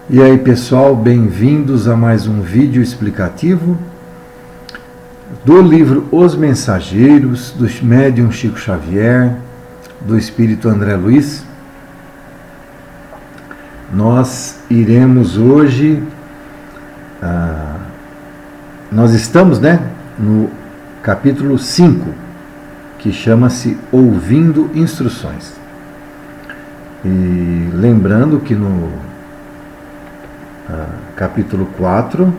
E aí pessoal, bem-vindos a mais um vídeo explicativo do livro Os Mensageiros, do médium Chico Xavier, do Espírito André Luiz. Nós iremos hoje, nós estamos no capítulo 5, que chama-se Ouvindo Instruções. E lembrando que no capítulo 4,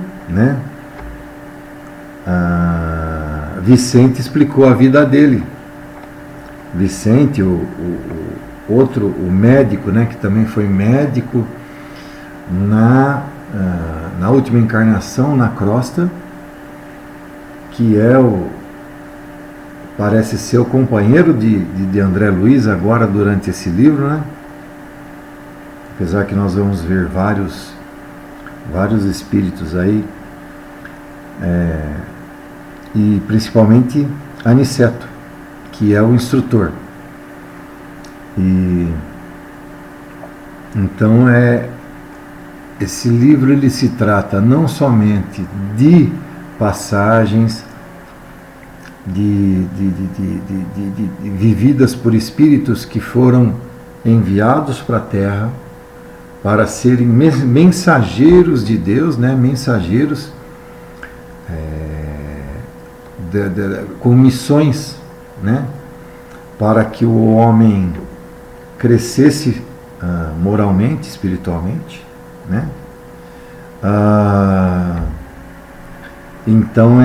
Vicente explicou a vida dele. Vicente, o médico, que também foi médico na última encarnação, na crosta, que parece ser o companheiro de André Luiz agora durante esse livro, apesar que nós vamos ver vários espíritos aí, e principalmente Aniceto, que é o instrutor. E então esse livro ele se trata não somente de passagens vividas por espíritos que foram enviados para a Terra para serem mensageiros de Deus, mensageiros com missões, para que o homem crescesse moralmente, espiritualmente, então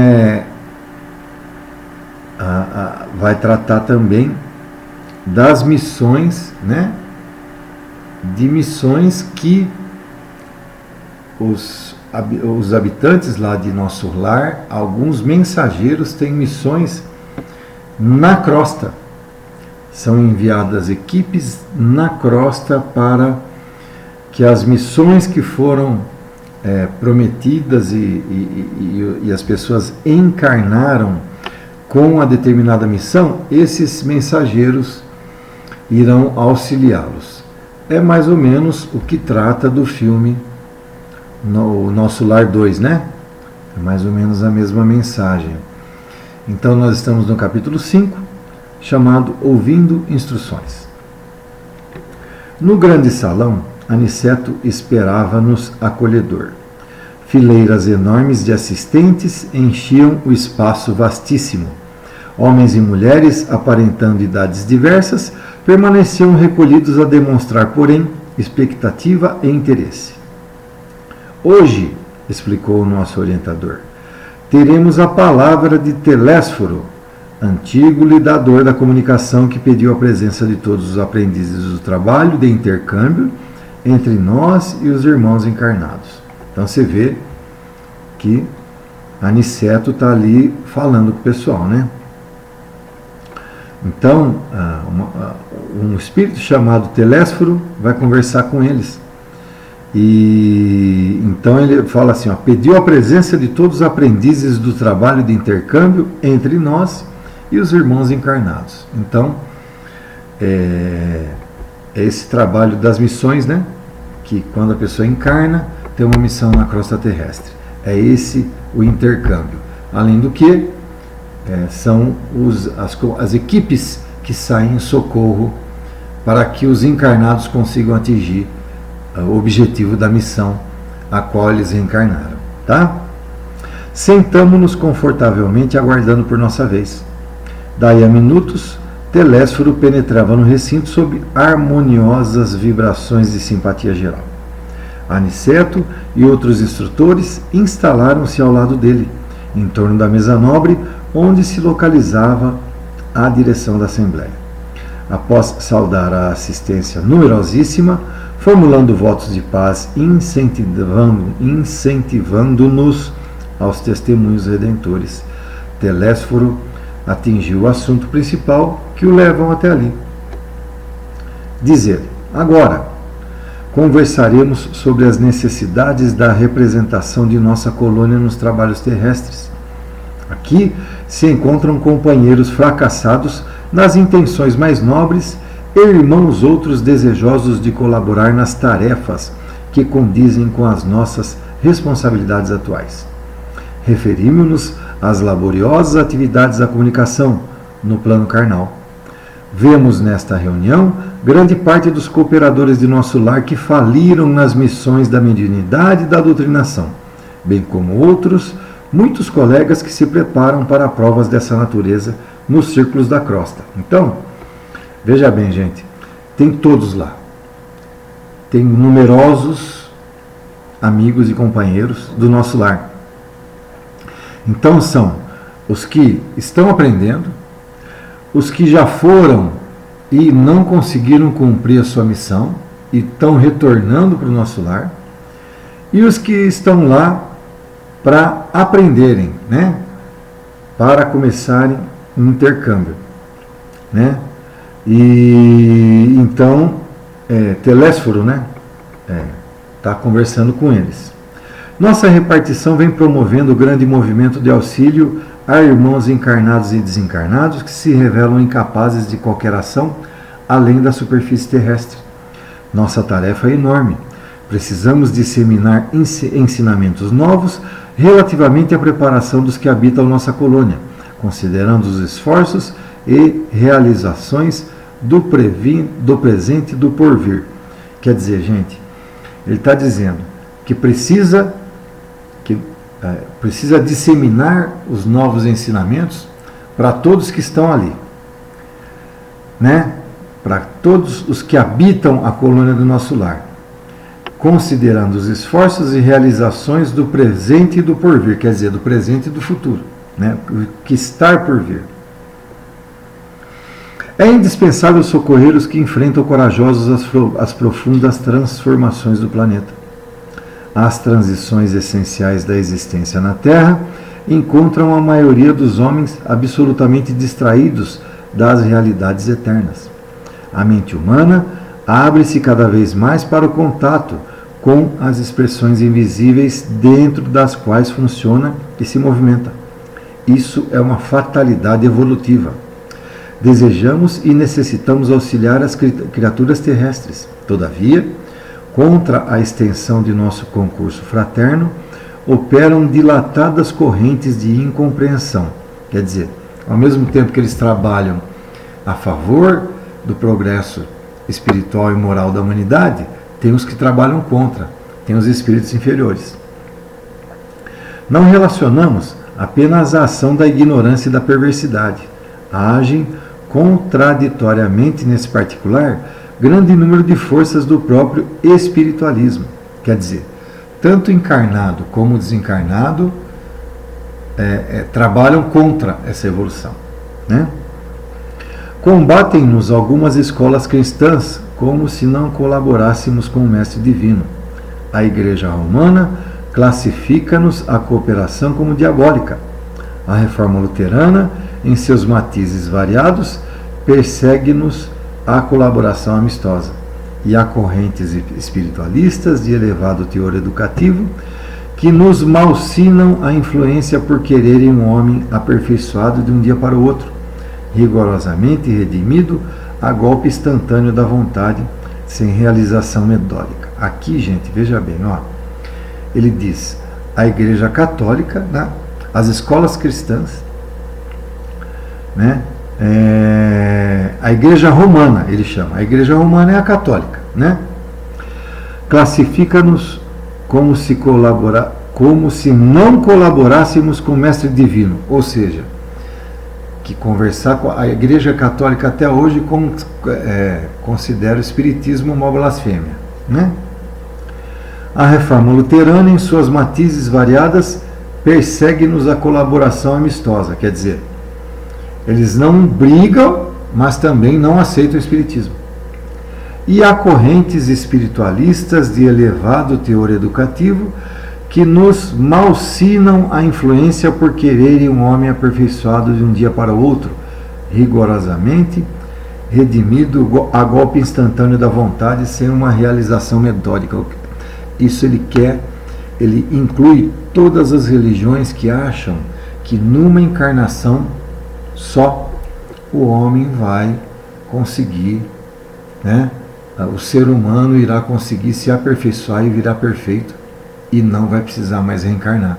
vai tratar também das missões, de missões que os habitantes lá de nosso lar, alguns mensageiros têm missões na crosta. São enviadas equipes na crosta para que as missões que foram prometidas e as pessoas encarnaram com a determinada missão, esses mensageiros irão auxiliá-los. É mais ou menos o que trata do filme No Nosso Lar 2, É mais ou menos a mesma mensagem. Então nós estamos no capítulo 5, chamado Ouvindo Instruções. No grande salão, Aniceto esperava-nos acolhedor. Fileiras enormes de assistentes enchiam o espaço vastíssimo. Homens e mulheres, aparentando idades diversas, permaneciam recolhidos a demonstrar, porém, expectativa e interesse. Hoje, explicou o nosso orientador, teremos a palavra de Telésforo, antigo lidador da comunicação que pediu a presença de todos os aprendizes do trabalho de intercâmbio entre nós e os irmãos encarnados. Então você vê que Aniceto está ali falando com o pessoal, Então, um espírito chamado Telésforo vai conversar com eles. E então ele fala assim, pediu a presença de todos os aprendizes do trabalho de intercâmbio entre nós e os irmãos encarnados. Então, é esse trabalho das missões, que quando a pessoa encarna, tem uma missão na crosta terrestre. É esse o intercâmbio. Além do que, são as equipes que saem em socorro para que os encarnados consigam atingir o objetivo da missão a qual eles reencarnaram. Sentamo-nos confortavelmente aguardando por nossa vez. Daí a minutos, Telésforo penetrava no recinto sob harmoniosas vibrações de simpatia geral. Aniceto e outros instrutores instalaram-se ao lado dele, em torno da mesa nobre, onde se localizava a direção da Assembleia. Após saudar a assistência numerosíssima, formulando votos de paz, incentivando-nos aos testemunhos redentores, Telésforo atingiu o assunto principal que o levam até ali. Dizer: agora, conversaremos sobre as necessidades da representação de nossa colônia nos trabalhos terrestres. Aqui se encontram companheiros fracassados nas intenções mais nobres e irmãos outros desejosos de colaborar nas tarefas que condizem com as nossas responsabilidades atuais. Referimos-nos às laboriosas atividades da comunicação no plano carnal. Vemos nesta reunião grande parte dos cooperadores de nosso lar que faliram nas missões da mediunidade e da doutrinação, bem como outros, muitos colegas que se preparam para provas dessa natureza nos círculos da crosta. Então, veja bem, gente, tem todos lá. Tem numerosos amigos e companheiros do nosso lar. Então são os que estão aprendendo, os que já foram e não conseguiram cumprir a sua missão e estão retornando para o nosso lar, e os que estão lá para aprenderem, né? Para começarem um intercâmbio, né? E então, Telésforo, né? Está conversando com eles. Nossa repartição vem promovendo o grande movimento de auxílio a irmãos encarnados e desencarnados que se revelam incapazes de qualquer ação além da superfície terrestre. Nossa tarefa é enorme. Precisamos disseminar ensinamentos novos relativamente à preparação dos que habitam nossa colônia, considerando os esforços e realizações do presente e do porvir. Quer dizer, gente, ele está dizendo que precisa disseminar os novos ensinamentos para todos que estão ali, né? Para todos os que habitam a colônia do nosso lar, considerando os esforços e realizações do presente e do porvir, quer dizer, do presente e do futuro, né? O que está por vir. É indispensável socorrer os que enfrentam corajosos as profundas transformações do planeta. As transições essenciais da existência na Terra encontram a maioria dos homens absolutamente distraídos das realidades eternas. A mente humana abre-se cada vez mais para o contato com as expressões invisíveis dentro das quais funciona e se movimenta. Isso é uma fatalidade evolutiva. Desejamos e necessitamos auxiliar as criaturas terrestres. Todavia, contra a extensão de nosso concurso fraterno, operam dilatadas correntes de incompreensão. Quer dizer, ao mesmo tempo que eles trabalham a favor do progresso espiritual e moral da humanidade, tem os que trabalham contra, tem os espíritos inferiores. Não relacionamos apenas a ação da ignorância e da perversidade. Agem contraditoriamente nesse particular grande número de forças do próprio espiritualismo. Quer dizer, tanto encarnado como desencarnado trabalham contra essa evolução, né? Combatem-nos algumas escolas cristãs, como se não colaborássemos com o Mestre Divino. A Igreja Romana classifica-nos a cooperação como diabólica. A Reforma Luterana, em seus matizes variados, persegue-nos a colaboração amistosa. E há correntes espiritualistas de elevado teor educativo que nos malsinam a influência por quererem um homem aperfeiçoado de um dia para o outro, rigorosamente redimido a golpe instantâneo da vontade, sem realização metódica. Aqui, gente, veja bem, ó, ele diz, a Igreja Católica, né, as escolas cristãs, né, a Igreja Romana, ele chama, a Igreja Romana é a católica, né, classifica-nos como se não colaborássemos com o Mestre Divino, ou seja, que conversar com a Igreja Católica até hoje considera o Espiritismo uma blasfêmia, né? A Reforma Luterana, em suas matizes variadas, persegue-nos a colaboração amistosa, quer dizer, eles não brigam, mas também não aceitam o Espiritismo. E há correntes espiritualistas de elevado teor educativo que nos malsinam a influência por quererem um homem aperfeiçoado de um dia para o outro, rigorosamente redimido a golpe instantâneo da vontade, sem uma realização metódica. Isso ele quer, ele inclui todas as religiões que acham que numa encarnação só o homem vai conseguir, né, o ser humano irá conseguir se aperfeiçoar e virar perfeito e não vai precisar mais reencarnar.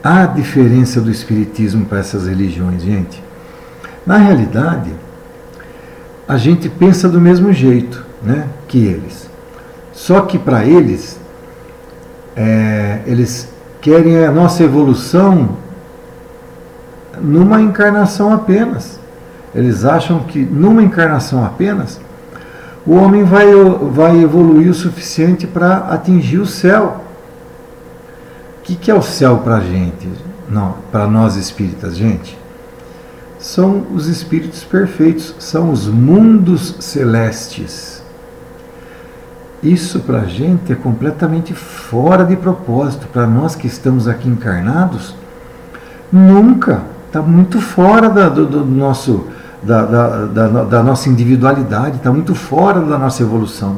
A diferença do espiritismo para essas religiões, gente. Na realidade, a gente pensa do mesmo jeito, né, que eles. Só que para eles, eles querem a nossa evolução numa encarnação apenas. Eles acham que numa encarnação apenas, o homem vai evoluir o suficiente para atingir o céu. O que é o céu para a gente? Não, para nós espíritas, gente? São os espíritos perfeitos, são os mundos celestes. Isso para a gente é completamente fora de propósito. Para nós que estamos aqui encarnados, nunca. Está muito fora da nossa individualidade, está muito fora da nossa evolução.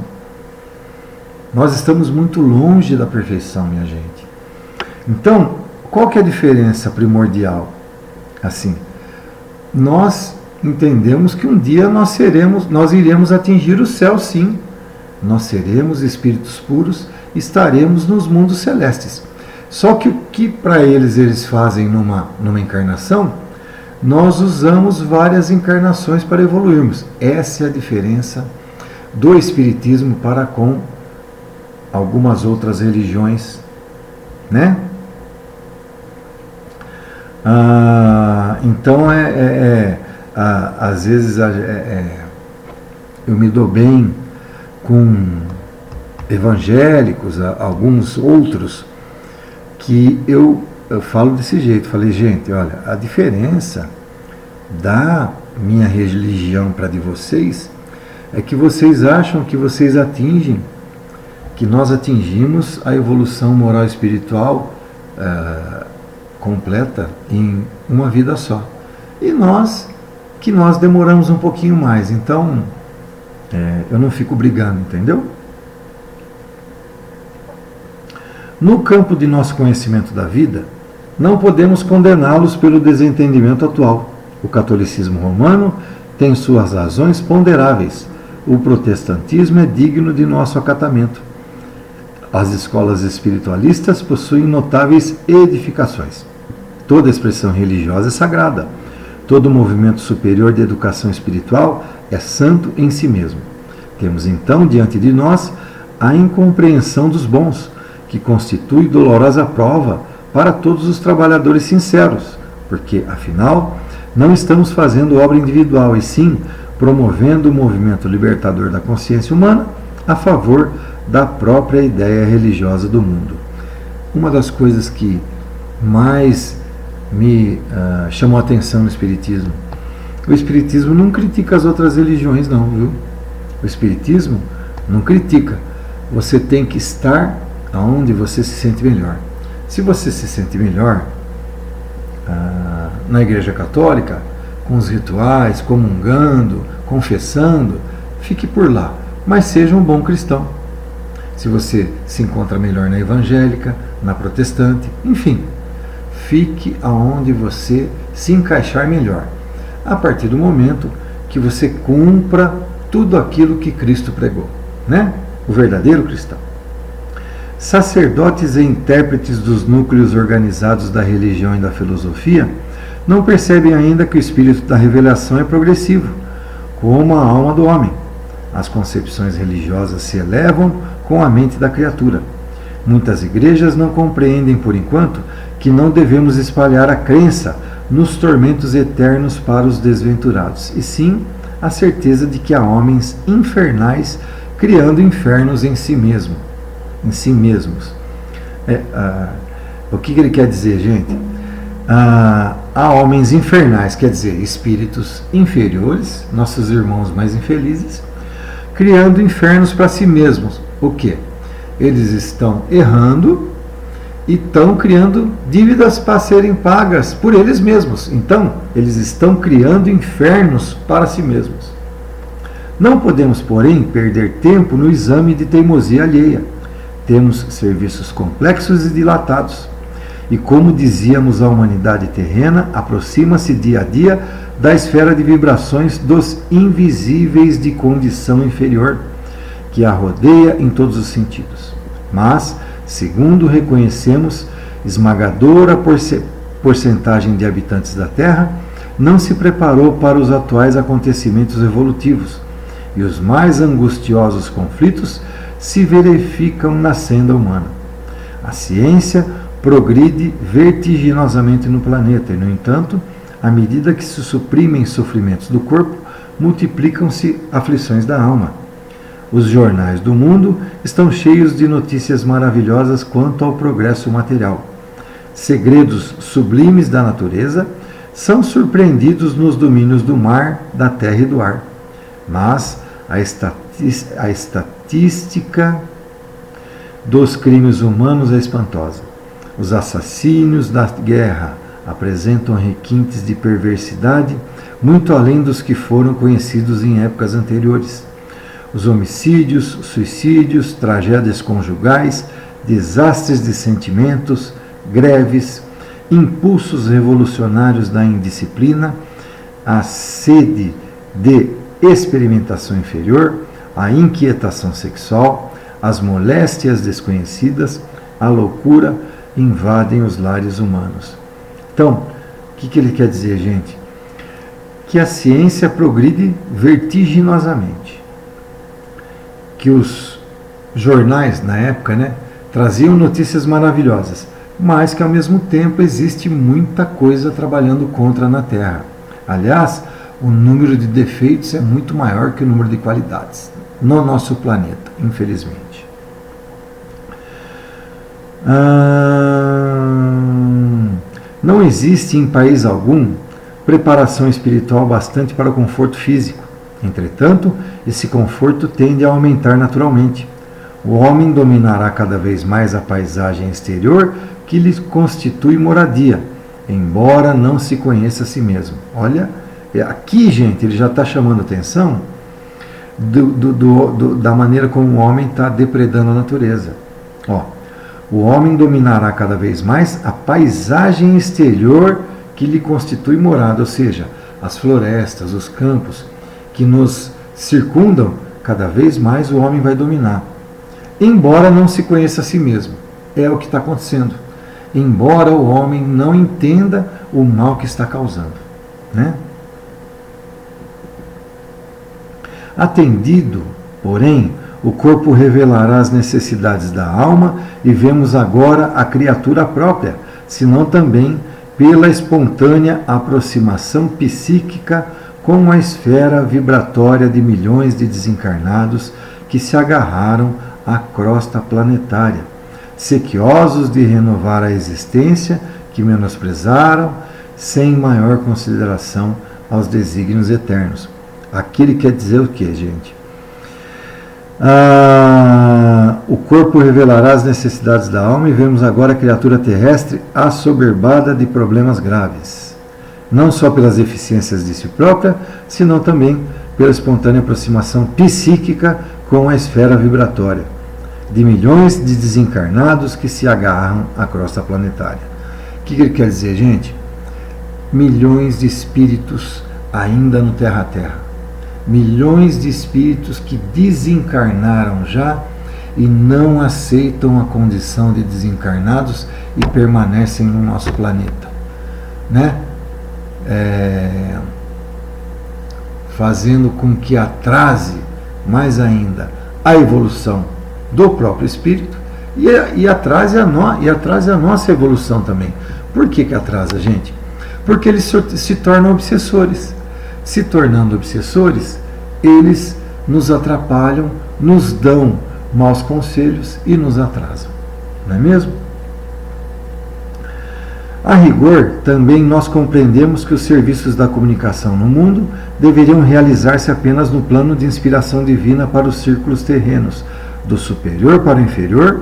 Nós estamos muito longe da perfeição, minha gente. Então, qual que é a diferença primordial? Assim, nós entendemos que um dia nós iremos atingir o céu, sim. Nós seremos espíritos puros, estaremos nos mundos celestes. Só que o que para eles fazem numa encarnação, nós usamos várias encarnações para evoluirmos. Essa é a diferença do espiritismo para com algumas outras religiões, né? Então às vezes eu me dou bem com evangélicos, alguns outros, que eu falo desse jeito. Falei, gente, olha, a diferença da minha religião para a de vocês é que vocês acham que vocês atingem, que nós atingimos a evolução moral e espiritual completa em uma vida só. E nós demoramos um pouquinho mais. Então, eu não fico brigando, entendeu? No campo de nosso conhecimento da vida, não podemos condená-los pelo desentendimento atual. O catolicismo romano tem suas razões ponderáveis. O protestantismo é digno de nosso acatamento. As escolas espiritualistas possuem notáveis edificações. Toda expressão religiosa é sagrada. Todo movimento superior de educação espiritual é santo em si mesmo. Temos então diante de nós a incompreensão dos bons, que constitui dolorosa prova para todos os trabalhadores sinceros, porque, afinal, não estamos fazendo obra individual, e sim promovendo o movimento libertador da consciência humana a favor da própria ideia religiosa do mundo. Uma das coisas que mais me chamou a atenção no Espiritismo, o Espiritismo não critica as outras religiões, não, viu? O Espiritismo não critica. Você tem que estar aonde você se sente melhor. Se você se sente melhor na Igreja Católica, com os rituais, comungando, confessando, fique por lá, mas seja um bom cristão. Se você se encontra melhor na evangélica, na protestante, enfim, fique aonde você se encaixar melhor, a partir do momento que você cumpra tudo aquilo que Cristo pregou, né? O verdadeiro cristão. Sacerdotes e intérpretes dos núcleos organizados da religião e da filosofia não percebem ainda que o espírito da revelação é progressivo, como a alma do homem. As concepções religiosas se elevam com a mente da criatura. Muitas igrejas não compreendem, por enquanto, que não devemos espalhar a crença nos tormentos eternos para os desventurados, e sim a certeza de que há homens infernais criando infernos em si mesmos. O que ele quer dizer, gente? Há homens infernais, quer dizer, espíritos inferiores, nossos irmãos mais infelizes, criando infernos para si mesmos. O quê? Eles estão errando e estão criando dívidas para serem pagas por eles mesmos. Então, eles estão criando infernos para si mesmos. Não podemos, porém, perder tempo no exame de teimosia alheia. Temos serviços complexos e dilatados. e, como dizíamos, a humanidade terrena aproxima-se dia a dia da esfera de vibrações dos invisíveis de condição inferior, que a rodeia em todos os sentidos. Mas, segundo reconhecemos, esmagadora porcentagem de habitantes da Terra não se preparou para os atuais acontecimentos evolutivos, e os mais angustiosos conflitos se verificam na senda humana. A ciência progride vertiginosamente no planeta e, no entanto, à medida que se suprimem sofrimentos do corpo, multiplicam-se aflições da alma. Os jornais do mundo estão cheios de notícias maravilhosas quanto ao progresso material. Segredos sublimes da natureza são surpreendidos nos domínios do mar, da terra e do ar. Mas a estatística dos crimes humanos é espantosa. Os assassínios da guerra apresentam requintes de perversidade muito além dos que foram conhecidos em épocas anteriores. Os homicídios, suicídios, tragédias conjugais, desastres de sentimentos, greves, impulsos revolucionários da indisciplina, a sede de experimentação inferior, a inquietação sexual, as moléstias desconhecidas, a loucura invadem os lares humanos. Então, o que ele quer dizer, gente? Que a ciência progride vertiginosamente. Que os jornais, na época, traziam notícias maravilhosas, mas que ao mesmo tempo existe muita coisa trabalhando contra na Terra. Aliás, o número de defeitos é muito maior que o número de qualidades no nosso planeta, infelizmente. Não existe em país algum preparação espiritual bastante para o conforto físico. Entretanto, esse conforto tende a aumentar naturalmente. O homem dominará cada vez mais a paisagem exterior que lhe constitui moradia, embora não se conheça a si mesmo. Olha, aqui, gente, ele já está chamando atenção da maneira como o homem está depredando a natureza. O homem dominará cada vez mais a paisagem exterior que lhe constitui morada, ou seja, as florestas, os campos que nos circundam, cada vez mais o homem vai dominar. Embora não se conheça a si mesmo. É o que está acontecendo. Embora o homem não entenda o mal que está causando. Atendido, porém, o corpo revelará as necessidades da alma e vemos agora a criatura própria, senão também pela espontânea aproximação psíquica com a esfera vibratória de milhões de desencarnados que se agarraram à crosta planetária, sequiosos de renovar a existência que menosprezaram, sem maior consideração aos desígnios eternos. Aqui ele quer dizer o que, gente? O corpo revelará as necessidades da alma e vemos agora a criatura terrestre assoberbada de problemas graves, não só pelas deficiências de si própria, senão também pela espontânea aproximação psíquica com a esfera vibratória de milhões de desencarnados que se agarram à crosta planetária. O que ele quer dizer, gente? Milhões de espíritos ainda no terra-terra. Milhões de espíritos que desencarnaram já e não aceitam a condição de desencarnados e permanecem no nosso planeta, fazendo com que atrase mais ainda a evolução do próprio espírito e atrase a nossa evolução também. Por que atrasa, gente? Porque eles se tornam obsessores. Se tornando obsessores, eles nos atrapalham, nos dão maus conselhos e nos atrasam. Não é mesmo? A rigor, também nós compreendemos que os serviços da comunicação no mundo deveriam realizar-se apenas no plano de inspiração divina para os círculos terrenos, do superior para o inferior,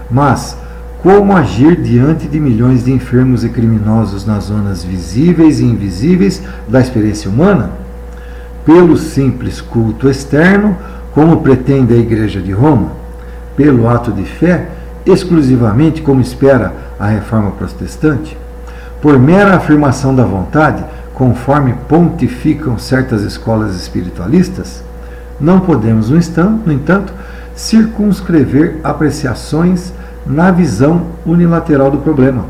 mas como agir diante de milhões de enfermos e criminosos nas zonas visíveis e invisíveis da experiência humana? Pelo simples culto externo, como pretende a Igreja de Roma? Pelo ato de fé exclusivamente como espera a reforma protestante? Por mera afirmação da vontade, conforme pontificam certas escolas espiritualistas? Não podemos, no entanto, circunscrever apreciações na visão unilateral do problema.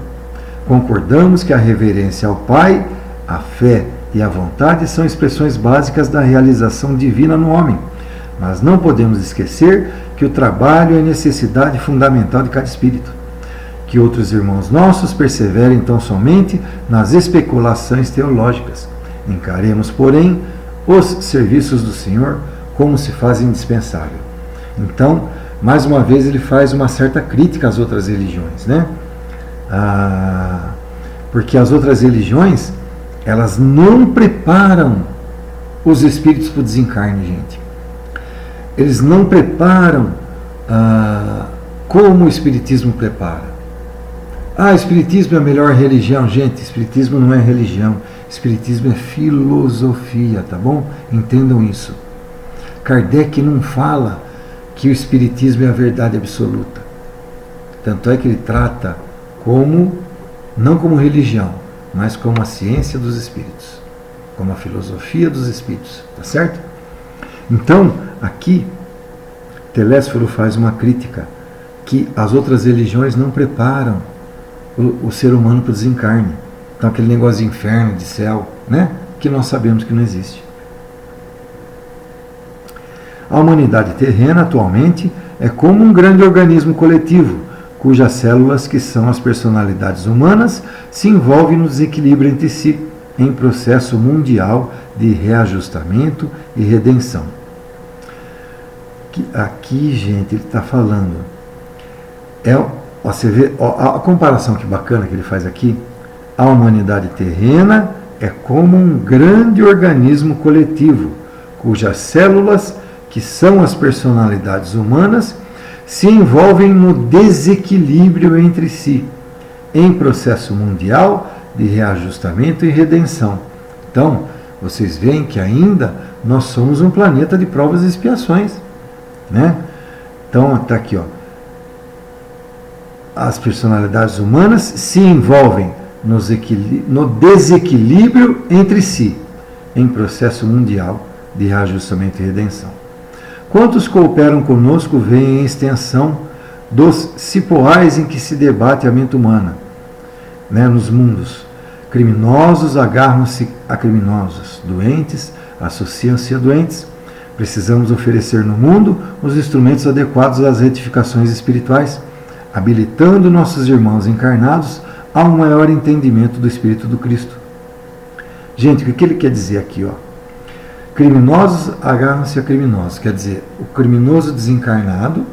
Concordamos que a reverência ao Pai, a fé e a vontade são expressões básicas da realização divina no homem, mas não podemos esquecer que o trabalho é necessidade fundamental de cada espírito. Que outros irmãos nossos perseverem tão somente nas especulações teológicas. Encaremos, porém, os serviços do Senhor como se faz indispensável. Então, mais uma vez, ele faz uma certa crítica às outras religiões, né? Porque as outras religiões, elas não preparam os espíritos para o desencarne, gente. Eles não preparam como o Espiritismo prepara. Espiritismo é a melhor religião. Gente, Espiritismo não é religião. Espiritismo é filosofia, tá bom? Entendam isso. Kardec não fala que o Espiritismo é a verdade absoluta. Tanto é que ele trata não como religião, mas como a ciência dos espíritos, como a filosofia dos espíritos, tá certo? Então, aqui, Telésforo faz uma crítica que as outras religiões não preparam o ser humano para o desencarne. Então, aquele negócio de inferno, de céu, né? Que nós sabemos que não existe. A humanidade terrena, atualmente, é como um grande organismo coletivo, cujas células, que são as personalidades humanas, se envolvem no desequilíbrio entre si, em processo mundial de reajustamento e redenção. Aqui, gente, ele está falando. Você vê a comparação que bacana que ele faz aqui. A humanidade terrena é como um grande organismo coletivo, cujas células, que são as personalidades humanas, se envolvem no desequilíbrio entre si, em processo mundial de reajustamento e redenção. Então, vocês veem que ainda nós somos um planeta de provas e expiações, né? Então, está aqui, ó. As personalidades humanas se envolvem no desequilíbrio entre si, em processo mundial de reajustamento e redenção. Quantos cooperam conosco veem a extensão dos cipoais em que se debate a mente humana, né, nos mundos. Criminosos agarram-se a criminosos, doentes associam-se a doentes. Precisamos oferecer no mundo os instrumentos adequados às retificações espirituais, habilitando nossos irmãos encarnados a um maior entendimento do Espírito do Cristo. Gente, o que ele quer dizer aqui, ó? Criminosos agarram-se a criminosos, quer dizer, o criminoso desencarnado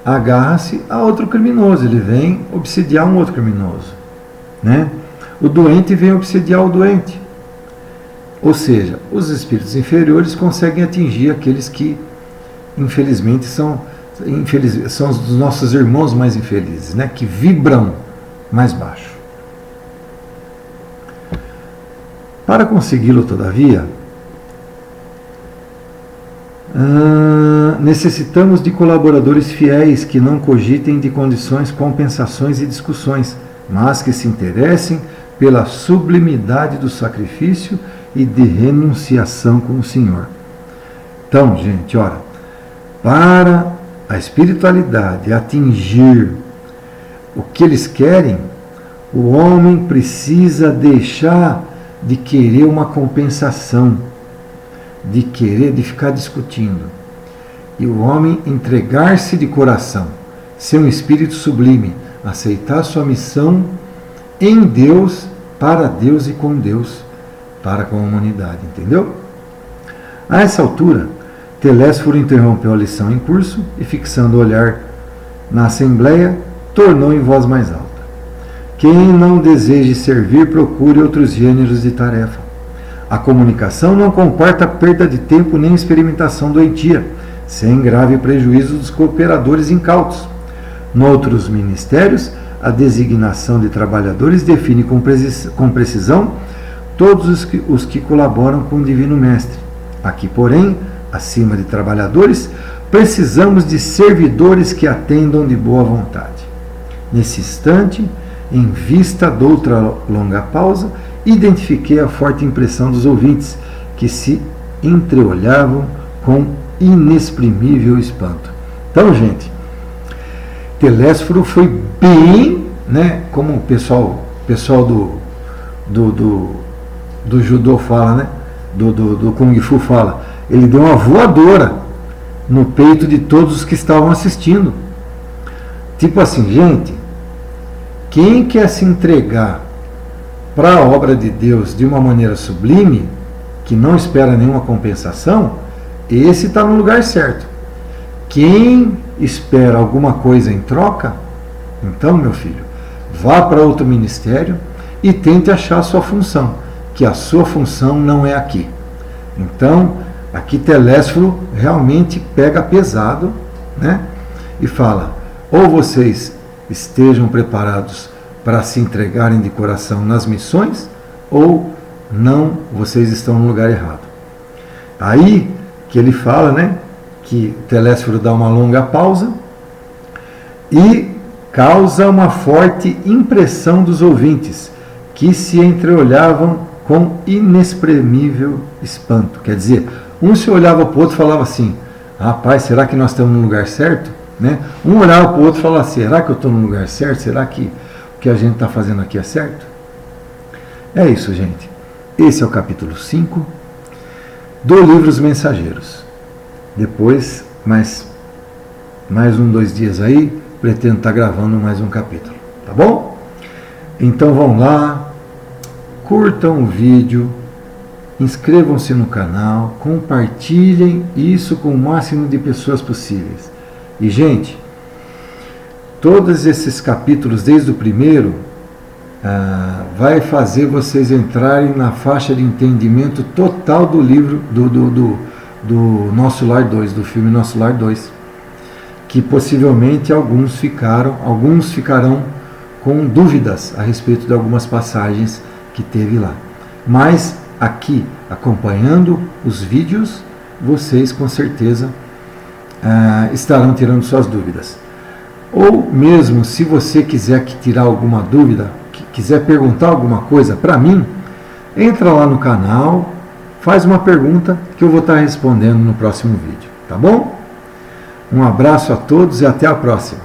agarra-se a outro criminoso, ele vem obsidiar um outro criminoso, né? O doente vem obsidiar o doente. Ou seja, os espíritos inferiores conseguem atingir aqueles que, infelizmente, são os nossos irmãos mais infelizes, né? Que vibram mais baixo. Para consegui-lo, todavia, necessitamos de colaboradores fiéis que não cogitem de condições, compensações e discussões, mas que se interessem pela sublimidade do sacrifício e de renunciação com o Senhor. Então, gente, ora, para a espiritualidade atingir o que eles querem, o homem precisa deixar de querer uma compensação, de ficar discutindo. E o homem entregar-se de coração, ser um espírito sublime, aceitar sua missão em Deus, para Deus e com Deus, para com a humanidade, entendeu? A essa altura, Telésforo interrompeu a lição em curso e, fixando o olhar na assembleia, tornou em voz mais alta: quem não deseje servir, procure outros gêneros de tarefa. A comunicação não comporta perda de tempo nem experimentação doentia, sem grave prejuízo dos cooperadores incautos. Noutros ministérios, a designação de trabalhadores define com precisão todos os que colaboram com o Divino Mestre. Aqui, porém, acima de trabalhadores, precisamos de servidores que atendam de boa vontade. Nesse instante, em vista de outra longa pausa, identifiquei a forte impressão dos ouvintes, que se entreolhavam com inexprimível espanto. Então, gente, Telésforo foi bem, né, como o pessoal do judô fala, né, do Kung Fu fala, ele deu uma voadora no peito de todos os que estavam assistindo. Tipo assim, gente, quem quer se entregar para a obra de Deus de uma maneira sublime, que não espera nenhuma compensação, esse está no lugar certo. Quem espera alguma coisa em troca, então, meu filho, vá para outro ministério e tente achar a sua função, que a sua função não é aqui. Então, aqui Telésforo realmente pega pesado, né? E fala, ou vocês estejam preparados para se entregarem de coração nas missões, ou não, vocês estão no lugar errado. Aí que ele fala, né, que Telésforo dá uma longa pausa e causa uma forte impressão dos ouvintes, que se entreolhavam com inexprimível espanto. Quer dizer, um se olhava para o outro e falava assim, rapaz, será que nós estamos no lugar certo? Né? Um olhava para o outro e falava, será que eu estou no lugar certo? Será que o que a gente está fazendo aqui é certo? É isso, gente. Esse é o capítulo 5 do livro Os Mensageiros. Depois, mais 2 dias aí, pretendo estar gravando mais um capítulo. Tá bom? Então vão lá, curtam o vídeo, inscrevam-se no canal, compartilhem isso com o máximo de pessoas possíveis. E, gente, todos esses capítulos, desde o primeiro, vai fazer vocês entrarem na faixa de entendimento total do livro, do Nosso Lar 2, do filme Nosso Lar 2, que possivelmente alguns ficarão com dúvidas a respeito de algumas passagens que teve lá. Mas aqui, acompanhando os vídeos, vocês com certeza estarão tirando suas dúvidas. Ou mesmo se você quiser tirar alguma dúvida, quiser perguntar alguma coisa para mim, entra lá no canal, faz uma pergunta que eu vou estar respondendo no próximo vídeo, tá bom? Um abraço a todos e até a próxima.